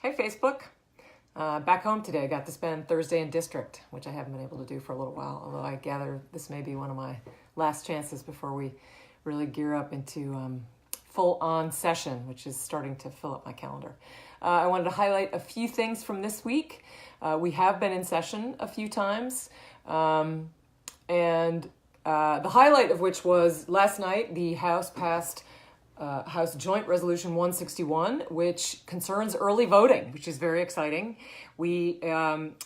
Hey, Facebook. Back home today. I got to spend Thursday in district, which I haven't been able to do for a little while, although I gather this may be one of my last chances before we really gear up into full-on session, which is starting to fill up my calendar. I wanted to highlight a few things from this week. We have been in session a few times, and the highlight of which was last night the House passed House Joint Resolution 161, which concerns early voting, which is very exciting. Voting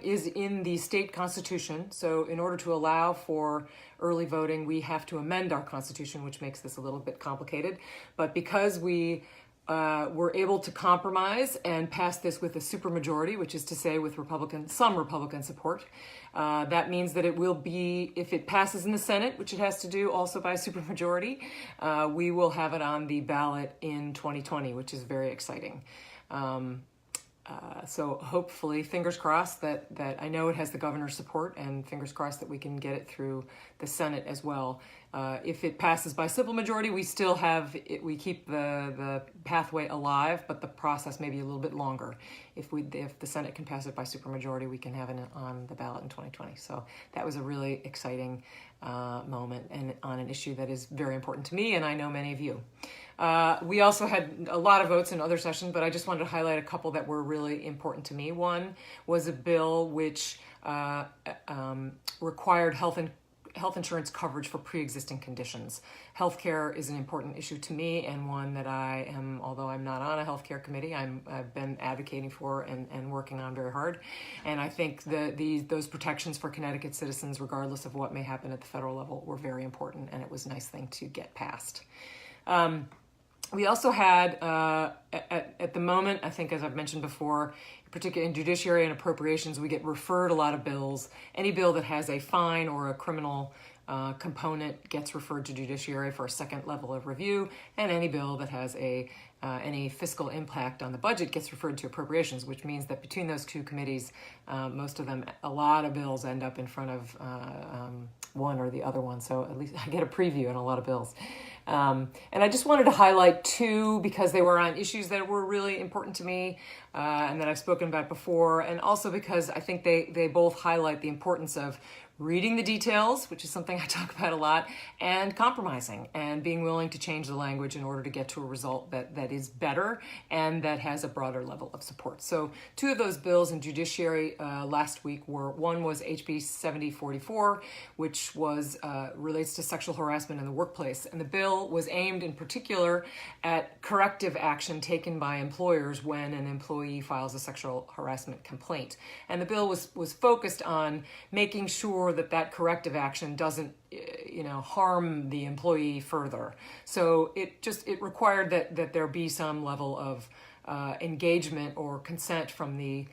is in the state constitution, so in order to allow for early voting, we have to amend our constitution, which makes this a little bit complicated. But because we were able to compromise and pass this with a supermajority, which is to say with some Republican support. That means that it will be, if it passes in the Senate, which it has to do also by a supermajority, we will have it on the ballot in 2020, which is very exciting. So hopefully, fingers crossed that I know it has the governor's support, and fingers crossed that we can get it through the Senate as well. If it passes by simple majority, we still have it, we keep the pathway alive, but the process may be a little bit longer. If the Senate can pass it by supermajority, we can have it on the ballot in 2020. So that was a really exciting moment, and on an issue that is very important to me, and I know many of you. We also had a lot of votes in other sessions, but I just wanted to highlight a couple that were really important to me. One was a bill which required health insurance coverage for pre-existing conditions. Healthcare is an important issue to me, and one that I am, although I'm not on a healthcare committee, I've been advocating for and working on very hard. And I think those protections for Connecticut citizens, regardless of what may happen at the federal level, were very important, and it was a nice thing to get passed. We also had, at the moment, I think as I've mentioned before, particularly in judiciary and appropriations, we get referred a lot of bills. Any bill that has a fine or a criminal component gets referred to judiciary for a second level of review, and any bill that has any fiscal impact on the budget gets referred to appropriations, which means that between those two committees, most of them, a lot of bills end up in front of one or the other one. So at least I get a preview on a lot of bills. And I just wanted to highlight two because they were on issues that were really important to me and that I've spoken about before, and also because I think they both highlight the importance of reading the details, which is something I talk about a lot, and compromising and being willing to change the language in order to get to a result that is better and that has a broader level of support. So two of those bills in judiciary last week one was HB 7044, which relates to sexual harassment in the workplace. And the bill was aimed in particular at corrective action taken by employers when an employee files a sexual harassment complaint. And the bill was focused on making sure that corrective action doesn't harm the employee further. So it required that there be some level of engagement or consent from the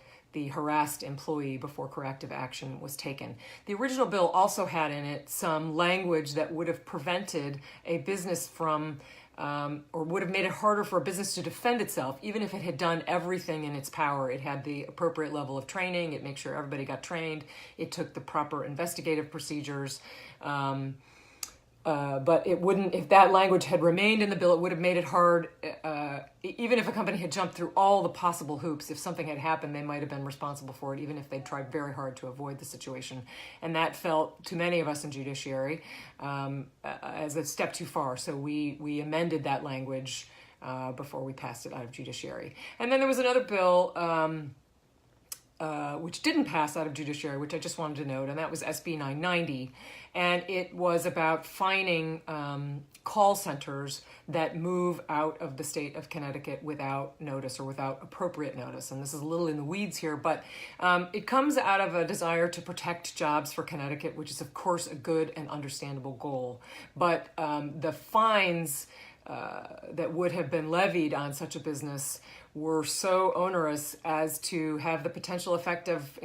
harassed employee before corrective action was taken. The original bill also had in it some language that would have prevented a business from or would have made it harder for a business to defend itself, even if it had done everything in its power. It had the appropriate level of training. It made sure everybody got trained. It took the proper investigative procedures. But it wouldn't, if that language had remained in the bill, it would have made it hard, even if a company had jumped through all the possible hoops. If something had happened, they might have been responsible for it, even if they tried very hard to avoid the situation. And that felt, to many of us in judiciary, as a step too far. So we amended that language before we passed it out of judiciary. And then there was another bill which didn't pass out of judiciary, which I just wanted to note, and that was SB 990. And it was about fining call centers that move out of the state of Connecticut without notice or without appropriate notice. And this is a little in the weeds here, but it comes out of a desire to protect jobs for Connecticut, which is, of course, a good and understandable goal. But the fines that would have been levied on such a business were so onerous as to have the potential effect of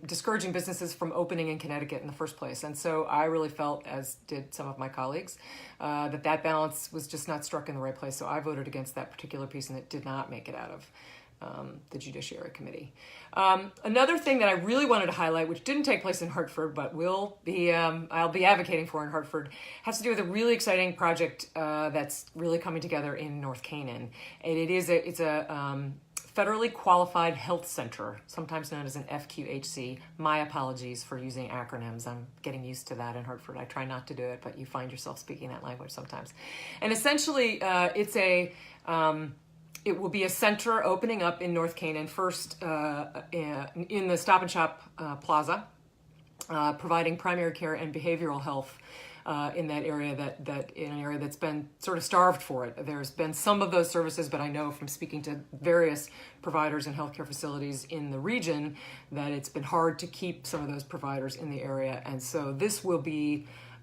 discouraging businesses from opening in Connecticut in the first place. And so I really felt, as did some of my colleagues, that balance was just not struck in the right place. So I voted against that particular piece, and it did not make it out of the Judiciary Committee. Another thing that I really wanted to highlight, which didn't take place in Hartford, but I'll be advocating for in Hartford, has to do with a really exciting project that's really coming together in North Canaan. And it's a Federally Qualified Health Center, sometimes known as an FQHC. My apologies for using acronyms. I'm getting used to that in Hartford. I try not to do it, but you find yourself speaking that language sometimes. And essentially, it will be a center opening up in North Canaan, first in the Stop and Shop Plaza, providing primary care and behavioral health in that area in an area that's been sort of starved for it. There's been some of those services, but I know from speaking to various providers and healthcare facilities in the region that it's been hard to keep some of those providers in the area. And so this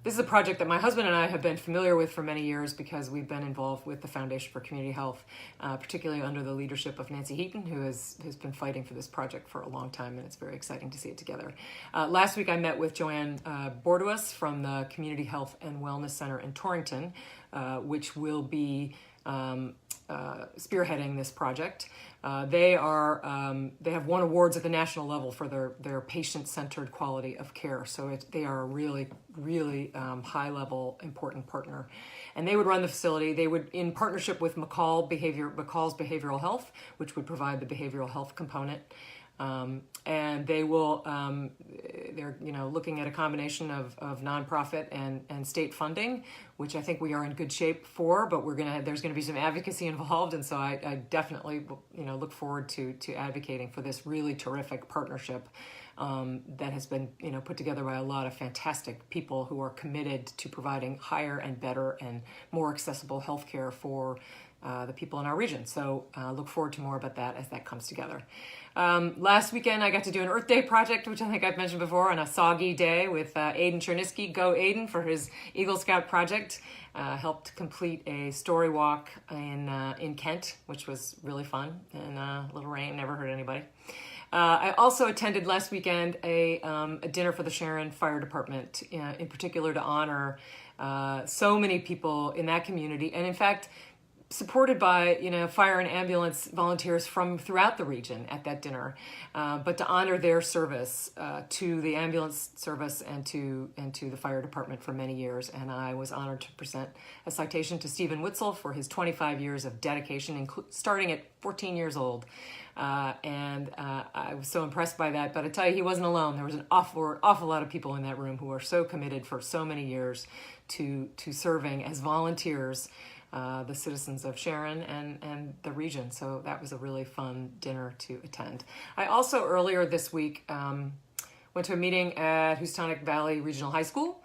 is a project that my husband and I have been familiar with for many years because we've been involved with the Foundation for Community Health, particularly under the leadership of Nancy Heaton, who has been fighting for this project for a long time, and it's very exciting to see it together. Last week I met with Joanne Borduas from the Community Health and Wellness Center in Torrington, which will be spearheading this project. They have won awards at the national level for their patient-centered quality of care. So they are a really, really high-level, important partner. And they would run the facility. They would, in partnership with McCall's Behavioral Health, which would provide the behavioral health component. And they will, they're looking at a combination of nonprofit and state funding, which I think we are in good shape for. But there's gonna be some advocacy involved, and so I definitely look forward to advocating for this really terrific partnership that has been put together by a lot of fantastic people who are committed to providing higher and better and more accessible healthcare for the people in our region. So look forward to more about that as that comes together. Last weekend, I got to do an Earth Day project, which I think I've mentioned before, on a soggy day with Aiden Chernisky. Go Aiden for his Eagle Scout project. Helped complete a story walk in Kent, which was really fun. And a little rain, never hurt anybody. I also attended last weekend a dinner for the Sharon Fire Department, in particular to honor so many people in that community. And in fact, supported by fire and ambulance volunteers from throughout the region at that dinner, but to honor their service to the ambulance service and to the fire department for many years. And I was honored to present a citation to Stephen Witzel for his 25 years of dedication, starting at 14 years old. And I was so impressed by that. But I tell you, he wasn't alone. There was an awful lot of people in that room who are so committed for so many years to serving as volunteers, the citizens of Sharon and the region. So that was a really fun dinner to attend. I also earlier this week went to a meeting at Houstonic Valley Regional High School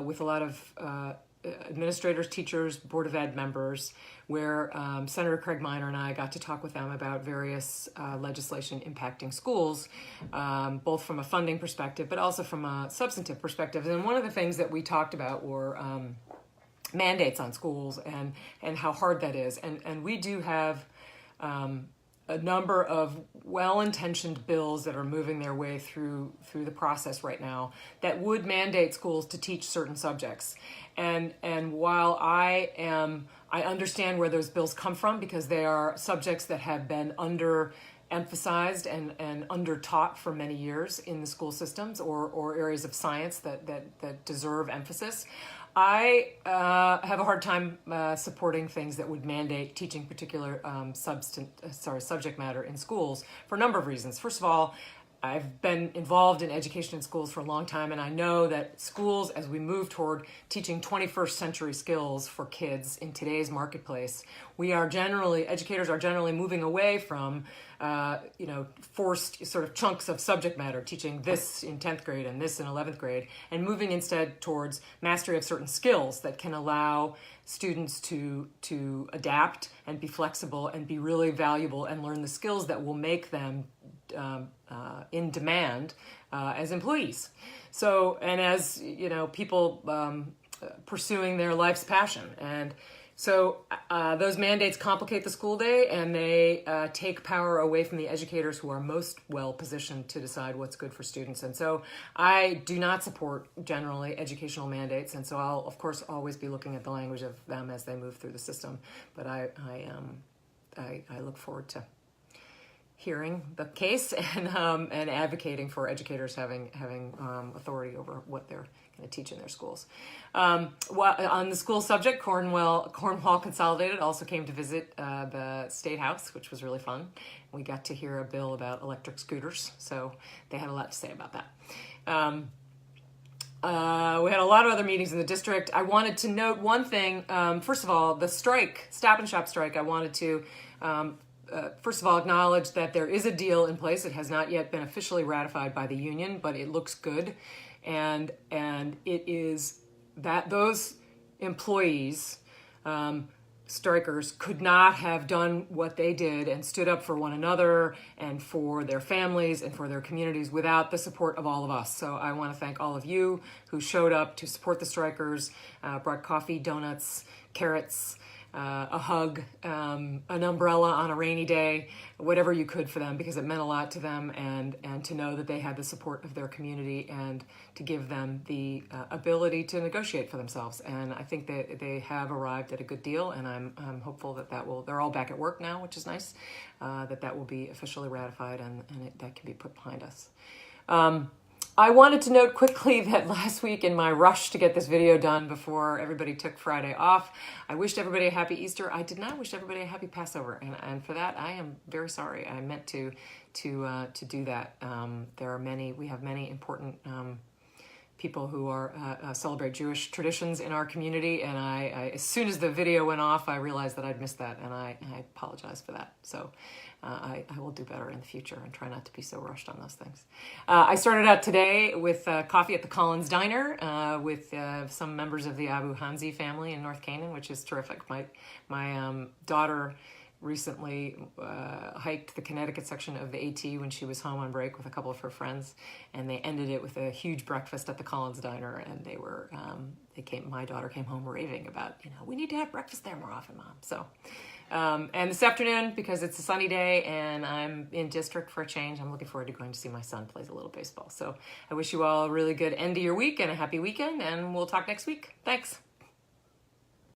with a lot of administrators, teachers, Board of Ed members, where Senator Craig Minor and I got to talk with them about various legislation impacting schools, both from a funding perspective, but also from a substantive perspective. And one of the things that we talked about were mandates on schools and how hard that is. And we do have a number of well-intentioned bills that are moving their way through the process right now that would mandate schools to teach certain subjects. And while I understand where those bills come from, because they are subjects that have been emphasized and under-taught for many years in the school systems or areas of science that deserve emphasis, I have a hard time supporting things that would mandate teaching particular subject matter in schools for a number of reasons. First of all, I've been involved in education in schools for a long time, and I know that schools, as we move toward teaching 21st century skills for kids in today's marketplace, educators are generally moving away from forced sort of chunks of subject matter, teaching this in 10th grade and this in 11th grade, and moving instead towards mastery of certain skills that can allow students to adapt and be flexible and be really valuable and learn the skills that will make them in demand as employees. So, and as people pursuing their life's passion. And so those mandates complicate the school day, and they take power away from the educators who are most well positioned to decide what's good for students. And so I do not support generally educational mandates, and so I'll of course always be looking at the language of them as they move through the system. But I look forward to hearing the case and advocating for educators having authority over what they're going to teach in their schools. On the school subject, Cornwall Consolidated also came to visit the State House, which was really fun. We got to hear a bill about electric scooters, so they had a lot to say about that. We had a lot of other meetings in the district. I wanted to note one thing. First of all, the strike, Stop and Shop strike, I wanted to first of all acknowledge that there is a deal in place. It has not yet been officially ratified by the union, but it looks good. And it is that those employees, strikers, could not have done what they did and stood up for one another and for their families and for their communities without the support of all of us. So I want to thank all of you who showed up to support the strikers, brought coffee, donuts, carrots, a hug, an umbrella on a rainy day, whatever you could for them, because it meant a lot to them, and to know that they had the support of their community and to give them the ability to negotiate for themselves. And I think that they have arrived at a good deal, and I'm hopeful that will, they're all back at work now, which is nice, that will be officially ratified and that can be put behind us. I wanted to note quickly that last week, in my rush to get this video done before everybody took Friday off, I wished everybody a happy Easter. I did not wish everybody a happy Passover, and for that I am very sorry. I meant to do that. We have many important people who are celebrate Jewish traditions in our community, and I as soon as the video went off, I realized that I'd missed that, and I apologize for that. So I will do better in the future and try not to be so rushed on those things. I started out today with coffee at the Collins Diner with some members of the Abu Hanzi family in North Canaan, which is terrific. My daughter recently hiked the Connecticut section of the AT when she was home on break with a couple of her friends, and they ended it with a huge breakfast at the Collins Diner, and my daughter came home raving about, we need to have breakfast there more often, Mom. So, and this afternoon, because it's a sunny day and I'm in district for a change, I'm looking forward to going to see my son play a little baseball. So I wish you all a really good end of your week and a happy weekend, and we'll talk next week. Thanks.